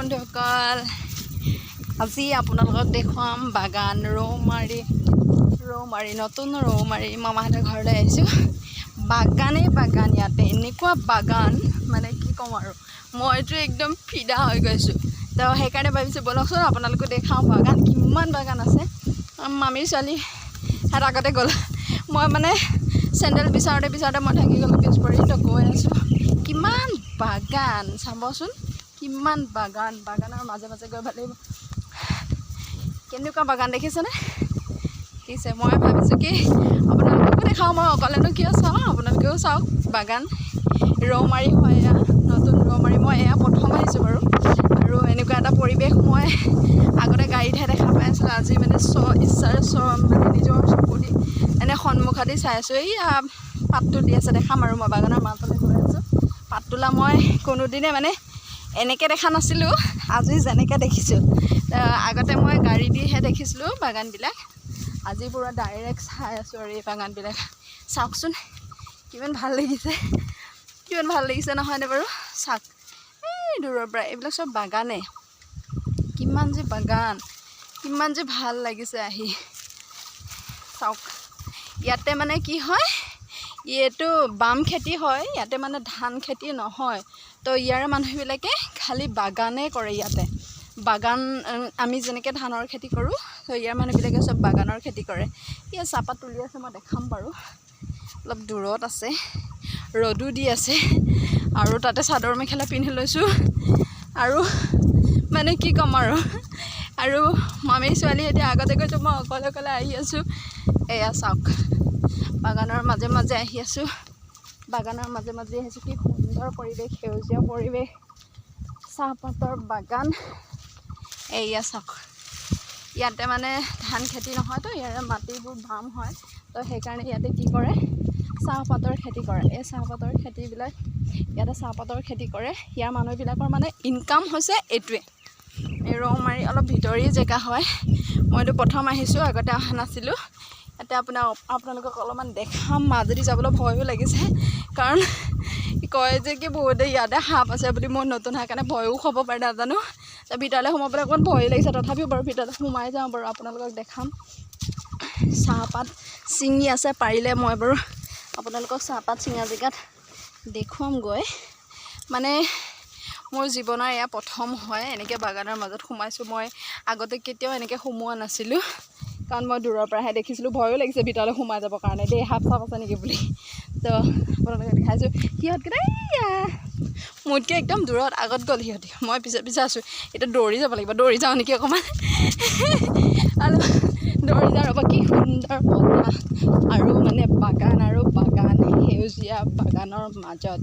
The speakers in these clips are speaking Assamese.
বন্ধুসকল আজি আপোনালোকক দেখুৱাম বাগান ৰৌমাৰী নতুন ৰৌমাৰী মামাহঁতৰ ঘৰলৈ আহিছোঁ বাগান ইয়াতে এনেকুৱা বাগান মানে কি ক'ম আৰু মইতো একদম ফিদা হৈ গৈছোঁ তো সেইকাৰণে ভাবিছোঁ বলকচোন আপোনালোকক দেখাওঁ বাগান কিমান বাগান আছে মামীৰ ছোৱালী হাত আগতে গ'ল মই মানে চেণ্ডেল বিচাৰোঁতে মই থাকি গ'লোঁ পিছ পৰি তো গৈ আছোঁ কিমান বাগান চাবচোন কিমান বাগানৰ মাজে গৈ ভাল লাগিব কেনেকুৱা বাগান দেখিছেনে দেখিছে মই ভাবিছোঁ কি আপোনালোককো দেখাওঁ মই অকলেনো কিয় চাওঁ আপোনালোকেও চাওক বাগান ৰৌমাৰী হয় এয়া নতুন ৰৌমাৰী মই এয়া প্ৰথম আহিছোঁ বাৰু আৰু এনেকুৱা এটা পৰিৱেশ মই আগতে গাড়ীতহে দেখা পাই আছিলোঁ আজি মানে মানে নিজৰ চকুদি এনে সন্মুখেদি চাই আছোঁ এই পাত তুলি আছে দেখাম আৰু মই বাগানৰ মাজলৈ গৈ আছোঁ পাত তোলা মই কোনোদিনে মানে এনেকৈ দেখা নাছিলোঁ আজি যেনেকৈ দেখিছোঁ আগতে মই গাড়ী দিহে দেখিছিলোঁ বাগানবিলাক আজি পুৰা ডাইৰেক্ট চাই আছোঁ আৰু এই বাগানবিলাক চাওকচোন কিমান ভাল লাগিছে নহয়নে বাৰু চাওক এই দূৰৰ পৰা এইবিলাক চব বাগানে কিমান যে ভাল লাগিছে আহি চাওক ইয়াতে মানে কি হয় এইটো বাম খেতি হয় ইয়াতে মানে ধান খেতি নহয় তো ইয়াৰ মানুহবিলাকে খালি বাগানে কৰে ইয়াতে বাগান আমি যেনেকৈ ধানৰ খেতি কৰোঁ তো ইয়াৰ মানুহবিলাকে চব বাগানৰ খেতি কৰে ইয়াত চাহপাত তুলি আছে মই দেখাম বাৰু অলপ দূৰত আছে ৰ'দো দি আছে আৰু তাতে চাদৰ মেখেলা পিন্ধি লৈছোঁ আৰু মানে কি ক'ম আৰু মামীৰ ছোৱালী এতিয়া আগতে গৈছোঁ মই অকলে আহি আছোঁ এয়া চাওক বাগানৰ মাজে আহি আছোঁ কি সুন্দৰ পৰিৱেশ সেউজীয়া পৰিৱেশ চাহপাতৰ বাগান এয়া চাওক ইয়াতে মানে ধান খেতি নহয় তো ইয়াৰে মাটিবোৰ বাম হয় তো সেইকাৰণে ইয়াতে কি কৰে চাহপাতৰ খেতি কৰে এই চাহপাতৰ খেতিবিলাক ইয়াতে চাহপাতৰ খেতি কৰে ইয়াৰ মানুহবিলাকৰ মানে ইনকাম হৈছে এইটোৱে এই ৰৌমাৰী অলপ ভিতৰি জেগা হয় মইতো প্ৰথম আহিছোঁ আগতে অহা নাছিলোঁ ইয়াতে আপোনালোকক অলপমান দেখাম মাজেদি যাবলৈ ভয়ো লাগিছে কাৰণ কয় যে কি বহুতে ইয়াতে সাপ আছে বুলি মই নতুন হোৱাৰ কাৰণে ভয়ো খাব পাৰে নাজানো ভিতৰলৈ সোমাবলৈ অকণমান ভয় লাগিছে তথাপিও বাৰু ভিতৰলৈ সোমাই যাওঁ বাৰু আপোনালোকক দেখাম চাহপাত ছিঙি আছে পাৰিলে মই বাৰু আপোনালোকক চাহপাত ছিঙা জেগাত দেখুৱামগৈ মানে মোৰ জীৱনৰ এয়া প্ৰথম হয় এনেকৈ বাগানৰ মাজত সোমাইছোঁ মই আগতে কেতিয়াও এনেকৈ সোমোৱা নাছিলোঁ কাৰণ মই দূৰৰ পৰাহে দেখিছিলোঁ ভয়ো লাগিছে ভিতৰলৈ সোমাই যাবৰ কাৰণে দেই সাপ চাপ আছে নেকি বুলি তো আপোনালোকে দেখাইছোঁ সিহঁতকেইটা মোতকৈ একদম দূৰত আগত গ'ল সিহঁতি মই পিছে আছোঁ এতিয়া দৌৰি যাব লাগিব দৌৰি যাওঁ নেকি অকণমান আৰু দৌৰি যাওঁ ৰ'ব কি সুন্দৰ বতাহ আৰু মানে বাগান সেউজীয়া বাগানৰ মাজত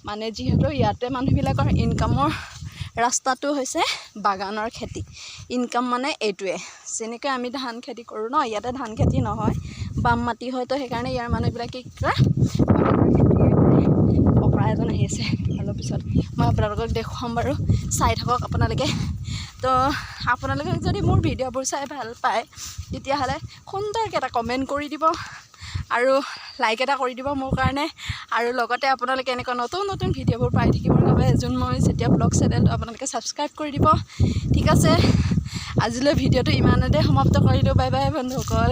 মানে যিহেতু ইয়াতে মানুহবিলাকৰ ইনকামৰ ৰাস্তাটো হৈছে বাগানৰ খেতি ইনকাম মানে এইটোৱে যেনেকৈ আমি ধান খেতি কৰোঁ ন ইয়াতে ধান খেতি নহয় বাম মাটি হয় তো সেইকাৰণে ইয়াৰ মানুহবিলাকে বাগানৰ খেতিয়ে কৰে ককা এজন আহি আছে অলপ পিছত মই আপোনালোকক দেখুৱাম বাৰু চাই থাকক আপোনালোকে তো আপোনালোকে যদি মোৰ ভিডিঅ'বোৰ চাই ভাল পায় তেতিয়াহ'লে সুন্দৰকৈ এটা কমেণ্ট কৰি দিব আৰু লাইক এটা কৰি দিব মোৰ কাৰণে আৰু লগতে আপোনালোকে এনেকুৱা নতুন ভিডিঅ'বোৰ পাই থাকিবৰ বাবে যোন মই যেতিয়া ব্লগ চেনেলটো আপোনালোকে ছাবস্ক্ৰাইব কৰি দিব ঠিক আছে আজিলৈ ভিডিঅ'টো ইমানতে সমাপ্ত কৰিলোঁ বাই বাই বন্ধুসকল